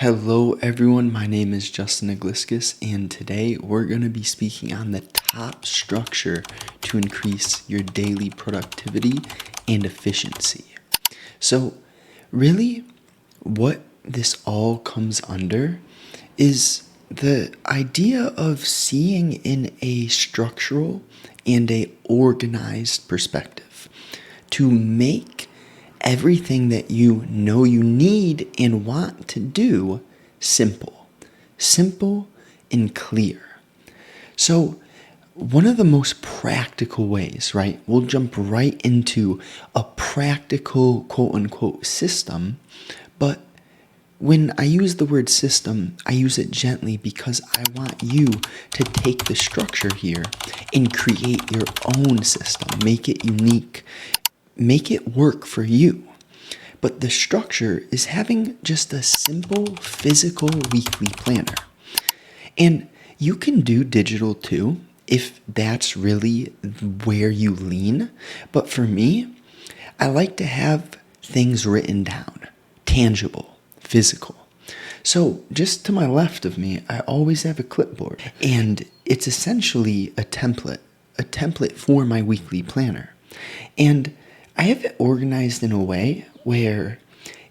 Hello everyone, my name is Justin Egliskis, and today we're going to be speaking on the top structure to increase your daily productivity and efficiency. So really what this all comes under is the idea of seeing in a structural and a organized perspective to make everything that you know you need and want to do simple and clear. So one of the most practical ways, right? We'll jump right into a practical quote unquote system, but when I use the word system, I use it gently because I want you to take the structure here and create your own system, make it unique, make it work for you. But the structure is having just a simple physical weekly planner. And you can do digital too if that's really where you lean. But for me, I like to have things written down, tangible, physical. So just to my left of me, I always have a clipboard, and it's essentially a template for my weekly planner. And I have it organized in a way where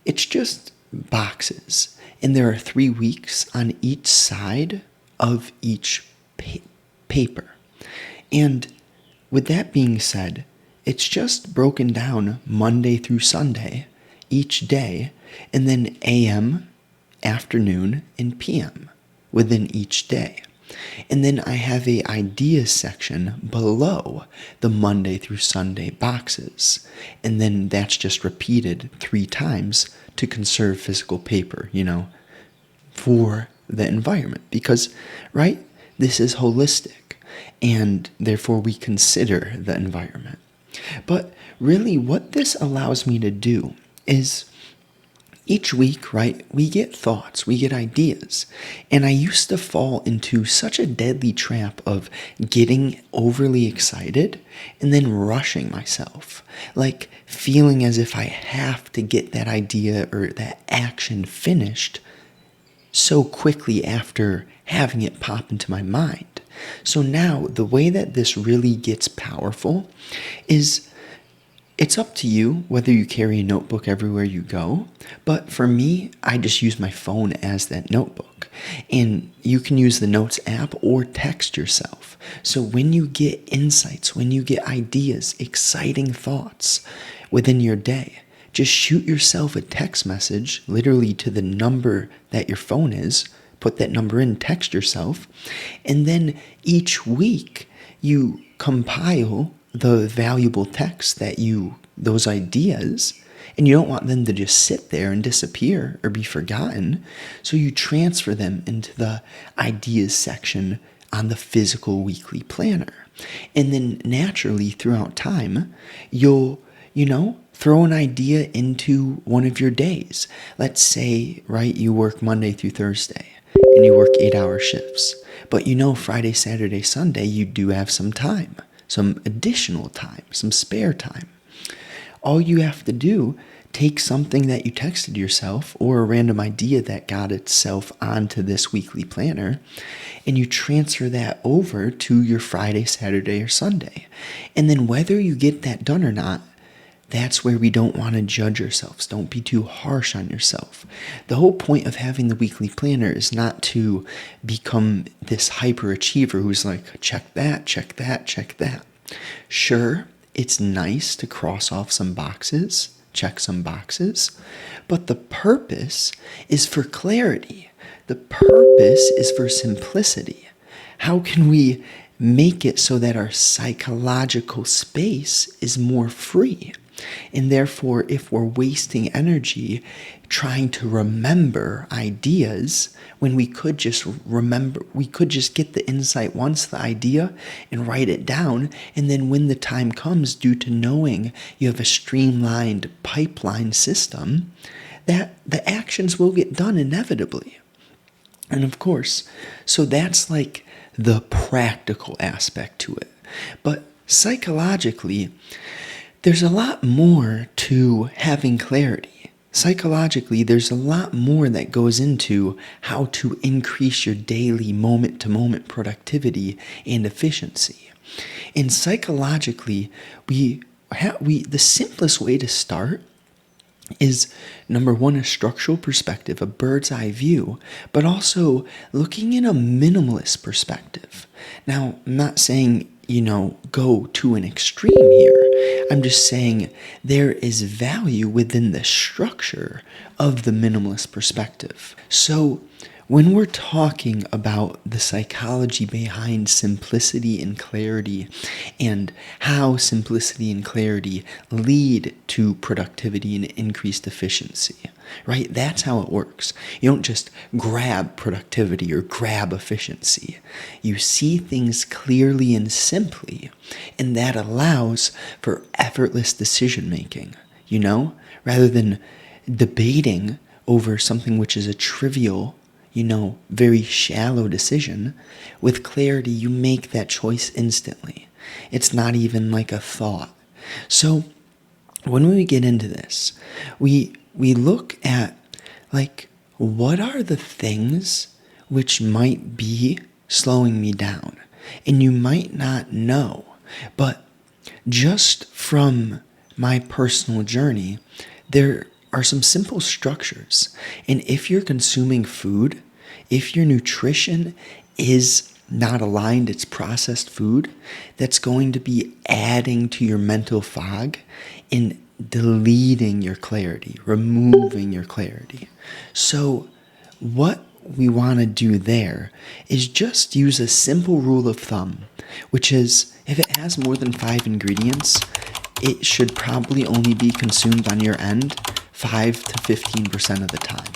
it's just boxes, and there are 3 weeks on each side of each paper. And with that being said, it's just broken down Monday through Sunday, each day, and then AM, afternoon, and PM within each day. And then I have a ideas section below the Monday through Sunday boxes. And then that's just repeated 3 times to conserve physical paper, for the environment. Because, right, this is holistic, and therefore we consider the environment. But really what this allows me to do is each week, right, we get thoughts, we get ideas. And I used to fall into such a deadly trap of getting overly excited and then rushing myself, like feeling as if I have to get that idea or that action finished so quickly after having it pop into my mind. So now the way that this really gets powerful is it's up to you whether you carry a notebook everywhere you go, but for me, I just use my phone as that notebook. And you can use the Notes app or text yourself. So when you get insights, when you get ideas, exciting thoughts within your day, just shoot yourself a text message, literally to the number that your phone is, put that number in, text yourself, and then each week you compile the valuable text those ideas, and you don't want them to just sit there and disappear or be forgotten. So you transfer them into the ideas section on the physical weekly planner. And then naturally throughout time, you'll, throw an idea into one of your days. Let's say, right, you work Monday through Thursday and you work 8-hour shifts, but Friday, Saturday, Sunday, you do have some time. Some additional time, some spare time. All you have to do, take something that you texted yourself or a random idea that got itself onto this weekly planner, and you transfer that over to your Friday, Saturday, or Sunday. And then whether you get that done or not, that's where we don't want to judge ourselves. Don't be too harsh on yourself. The whole point of having the weekly planner is not to become this hyperachiever who's like, check that, check that, check that. Sure, it's nice to cross off some boxes, check some boxes, but the purpose is for clarity. The purpose is for simplicity. How can we make it so that our psychological space is more free? And therefore, if we're wasting energy trying to remember ideas when we could just get the insight once, the idea, and write it down, and then when the time comes, due to knowing you have a streamlined pipeline system, that the actions will get done inevitably. And of course, so that's like the practical aspect to it. But psychologically, there's a lot more to having clarity. psychologically, there's a lot more that goes into how to increase your daily moment to moment productivity and efficiency. And psychologically, the simplest way to start is number one, a structural perspective, a bird's eye view, but also looking in a minimalist perspective. Now, I'm not saying, go to an extreme here. I'm just saying there is value within the structure of the minimalist perspective. So, when we're talking about the psychology behind simplicity and clarity and how simplicity and clarity lead to productivity and increased efficiency, right? That's how it works. You don't just grab productivity or grab efficiency. You see things clearly and simply, and that allows for effortless decision making, rather than debating over something which is a trivial, very shallow decision. With clarity, you make that choice instantly. It's not even like a thought. So when we get into this, we look at what are the things which might be slowing me down? And you might not know, but just from my personal journey, there are some simple structures. And if you're consuming food, if your nutrition is not aligned, it's processed food, that's going to be adding to your mental fog and deleting your clarity, removing your clarity. So what we want to do there is just use a simple rule of thumb, which is if it has more than 5 ingredients, it should probably only be consumed on your end 5 to 15% of the time.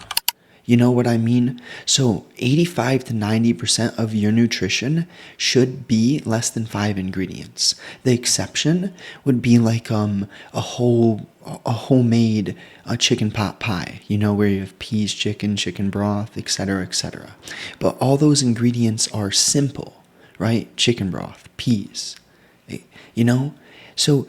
You know what I mean? So 85 to 90% of your nutrition should be less than 5 ingredients. The exception would be like a homemade chicken pot pie, where you have peas, chicken broth, etc., etc. But all those ingredients are simple, right? Chicken broth, peas, So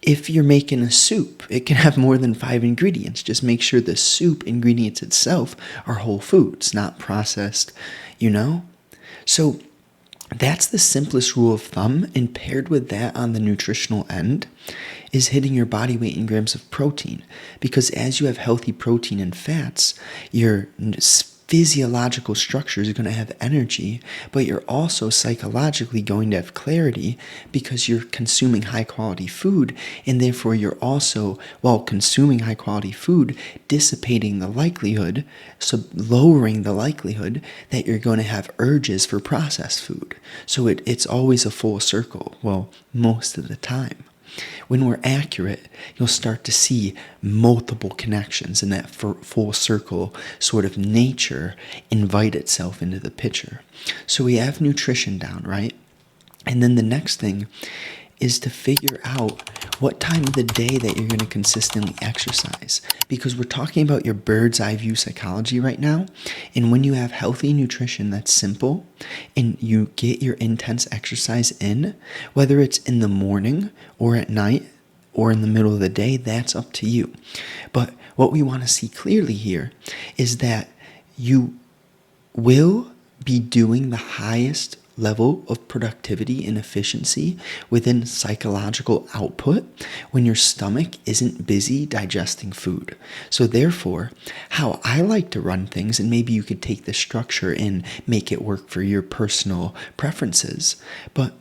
if you're making a soup, it can have more than 5 ingredients. Just make sure the soup ingredients itself are whole foods, not processed, So that's the simplest rule of thumb. And paired with that on the nutritional end is hitting your body weight in grams of protein. Because as you have healthy protein and fats, your physiological structures are going to have energy, but you're also psychologically going to have clarity because you're consuming high quality food, and therefore you're also, while consuming high quality food, dissipating the likelihood, so lowering the likelihood that you're going to have urges for processed food. So it's always a full circle, well, most of the time. When we're accurate, you'll start to see multiple connections, and that full circle sort of nature invite itself into the picture. So we have nutrition down, right? And then the next thing is to figure out what time of the day that you're going to consistently exercise. Because we're talking about your bird's eye view psychology right now. And when you have healthy nutrition that's simple and you get your intense exercise in, whether it's in the morning or at night or in the middle of the day, that's up to you. But what we want to see clearly here is that you will be doing the highest level of productivity and efficiency within psychological output when your stomach isn't busy digesting food. So therefore, how I like to run things, and maybe you could take the structure and make it work for your personal preferences, but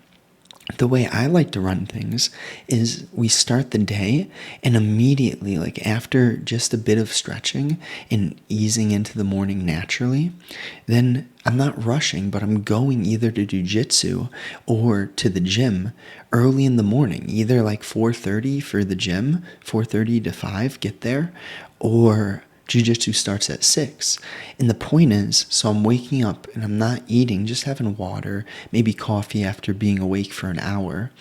the way I like to run things is we start the day and immediately, after just a bit of stretching and easing into the morning naturally, then I'm not rushing, but I'm going either to jujitsu or to the gym early in the morning, either 4:30 for the gym, 4:30 to 5, get there, or jiu-jitsu starts at 6. And the point is, so I'm waking up and I'm not eating, just having water, maybe coffee after being awake for an hour.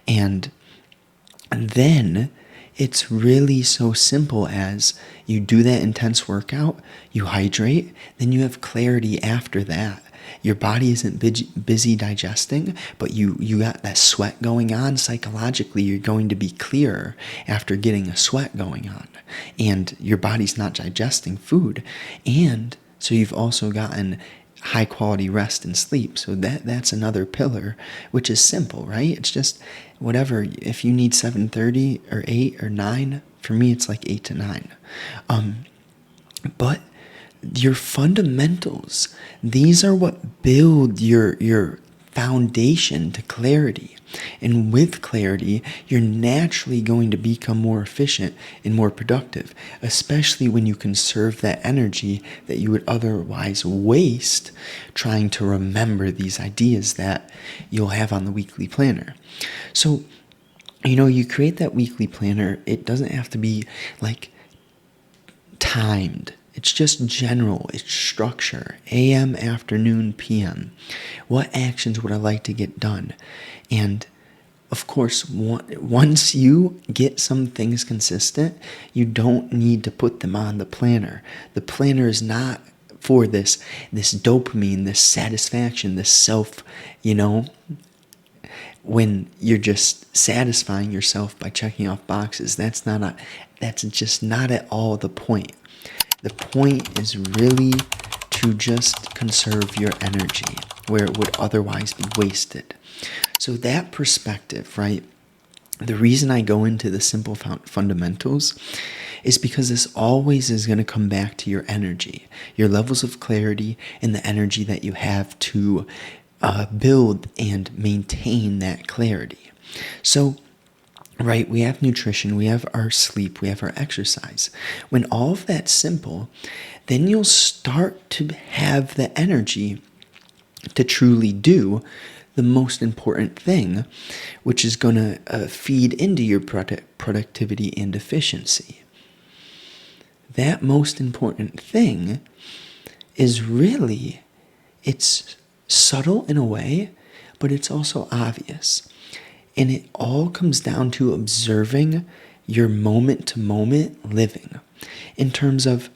And then it's really so simple as you do that intense workout, you hydrate, then you have clarity after that. your body isn't busy digesting, but you got that sweat going on, psychologically you're going to be clearer after getting a sweat going on. And your body's not digesting food. And so you've also gotten high quality rest and sleep. So that's another pillar, which is simple, right? It's just whatever. If you need 7:30 or 8 or 9, for me it's like 8 to 9. But your fundamentals, these are what build your foundation to clarity. And with clarity, you're naturally going to become more efficient and more productive, especially when you conserve that energy that you would otherwise waste trying to remember these ideas that you'll have on the weekly planner. So, you create that weekly planner. It doesn't have to be like timed. It's just general. It's structure. AM, afternoon, PM. What actions would I like to get done? And of course, once you get some things consistent, you don't need to put them on the planner. The planner is not for this dopamine, this satisfaction, this self, when you're just satisfying yourself by checking off boxes. That's just not at all the point. The point is really to just conserve your energy where it would otherwise be wasted. So that perspective, right? The reason I go into the simple fundamentals is because this always is going to come back to your energy, your levels of clarity, and the energy that you have to build and maintain that clarity. So, right, we have nutrition, we have our sleep, we have our exercise. When all of that's simple, then you'll start to have the energy to truly do the most important thing, which is going to feed into your productivity and efficiency. That most important thing is really, it's subtle in a way, but it's also obvious. And it all comes down to observing your moment-to-moment living in terms of,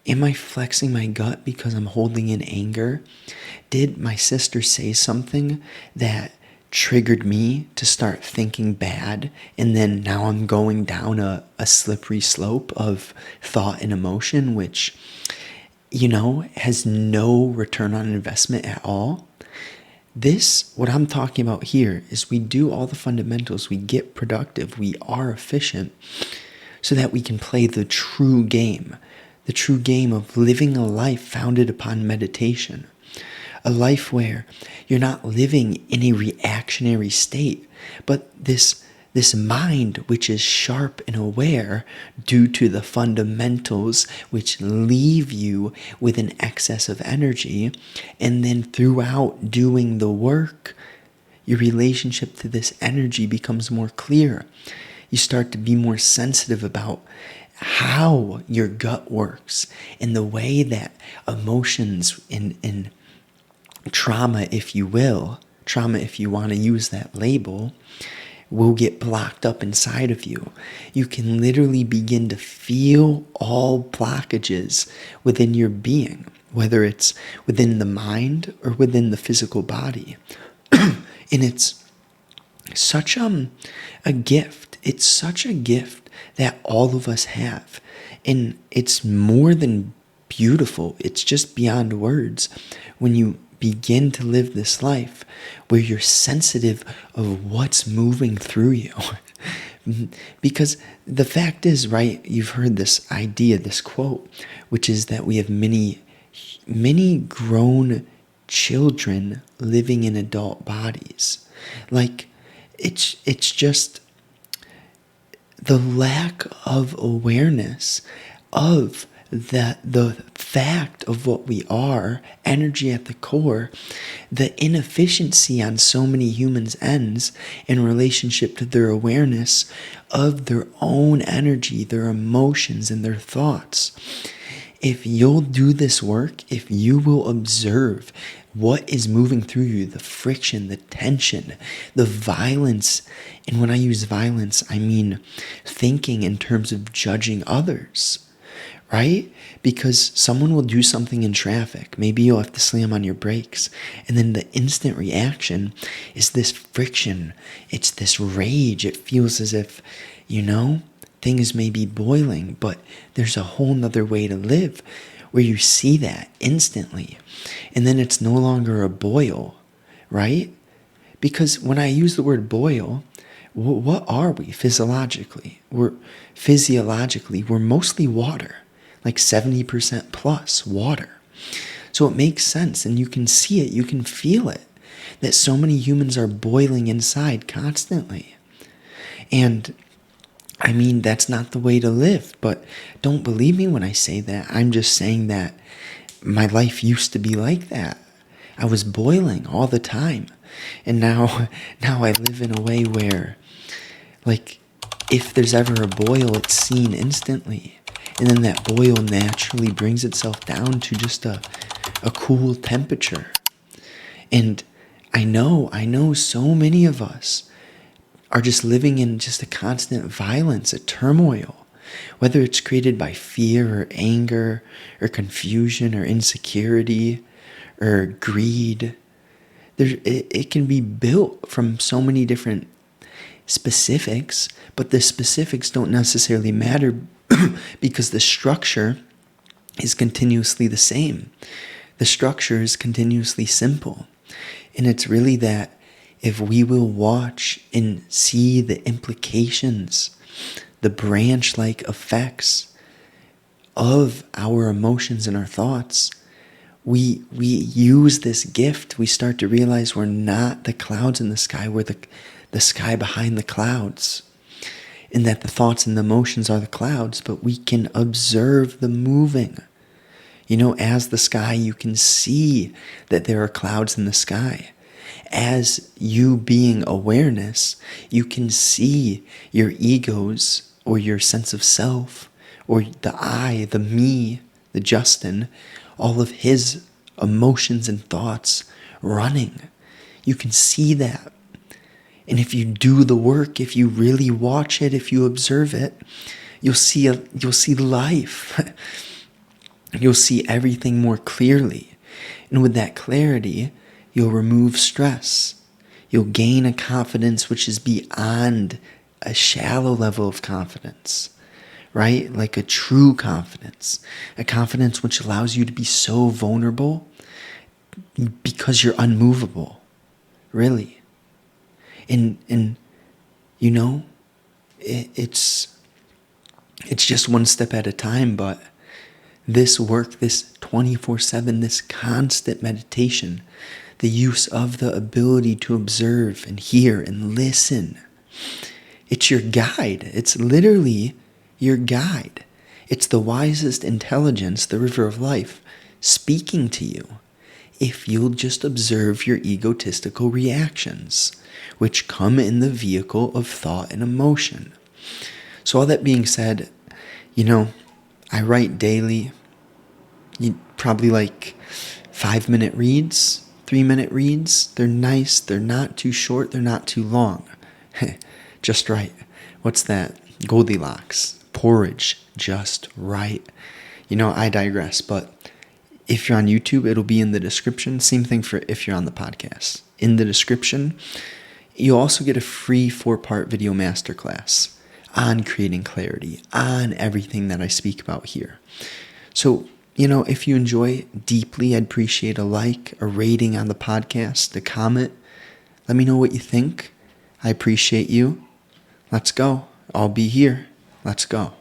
am I flexing my gut because I'm holding in anger? Did my sister say something that triggered me to start thinking bad, and then now I'm going down a slippery slope of thought and emotion, which, has no return on investment at all? What I'm talking about here is we do all the fundamentals, we get productive, we are efficient, so that we can play the true game of living a life founded upon meditation. A life where you're not living in a reactionary state, but this mind which is sharp and aware due to the fundamentals which leave you with an excess of energy, and then throughout doing the work, your relationship to this energy becomes more clear. You start to be more sensitive about how your gut works and the way that emotions in trauma, if you want to use that label, will get blocked up inside of you. You can literally begin to feel all blockages within your being, whether it's within the mind or within the physical body. And it's such a gift. It's such a gift that all of us have. And it's more than beautiful. It's just beyond words when you begin to live this life where you're sensitive of what's moving through you. Because the fact is, right, you've heard this idea, this quote, which is that we have many grown children living in adult bodies. Like, it's just the lack of awareness of the fact of what we are, energy at the core, the inefficiency on so many humans' ends in relationship to their awareness of their own energy, their emotions, and their thoughts. If you'll do this work, if you will observe what is moving through you, the friction, the tension, the violence, and when I use violence, I mean thinking in terms of judging others, right? Because someone will do something in traffic. Maybe you'll have to slam on your brakes. And then the instant reaction is this friction. It's this rage. It feels as if, things may be boiling, but there's a whole nother way to live where you see that instantly. And then it's no longer a boil, right? Because when I use the word boil, what are we physiologically? We're mostly water, like 70% plus water. So it makes sense, and you can see it, you can feel it, that so many humans are boiling inside constantly. And I mean, that's not the way to live, but don't believe me when I say that. I'm just saying that my life used to be like that. I was boiling all the time. And now I live in a way where, like, if there's ever a boil, it's seen instantly. And then that boil naturally brings itself down to just a cool temperature. And I know so many of us are just living in just a constant violence, a turmoil, whether it's created by fear or anger or confusion or insecurity or greed. It can be built from so many different specifics, but the specifics don't necessarily matter because the structure is continuously the same. The structure is continuously simple. And it's really that if we will watch and see the implications, the branch-like effects of our emotions and our thoughts, we use this gift. We start to realize we're not the clouds in the sky, we're the sky behind the clouds. And that the thoughts and the emotions are the clouds, but we can observe the moving. As the sky, you can see that there are clouds in the sky. As you being awareness, you can see your egos or your sense of self or the I, the me, the Justin, all of his emotions and thoughts running. You can see that. And if you do the work, if you really watch it, if you observe it, you'll see life. You'll see everything more clearly. And with that clarity, you'll remove stress. You'll gain a confidence which is beyond a shallow level of confidence, right? Like a true confidence, a confidence which allows you to be so vulnerable because you're unmovable, really. And it's just one step at a time, but this work, this 24/7, this constant meditation, the use of the ability to observe and hear and listen, it's your guide. It's literally your guide. It's the wisest intelligence, the river of life, speaking to you if you'll just observe your egotistical reactions, which come in the vehicle of thought and emotion. So all that being said, I write daily, probably like 5-minute reads, 3-minute reads. They're nice. They're not too short. They're not too long. Just right. What's that? Goldilocks. Porridge. Just right. I digress, but if you're on YouTube, it'll be in the description. Same thing for if you're on the podcast. In the description, you'll also get a free 4-part video masterclass on creating clarity, on everything that I speak about here. So, if you enjoy deeply, I'd appreciate a like, a rating on the podcast, a comment. Let me know what you think. I appreciate you. Let's go. I'll be here. Let's go.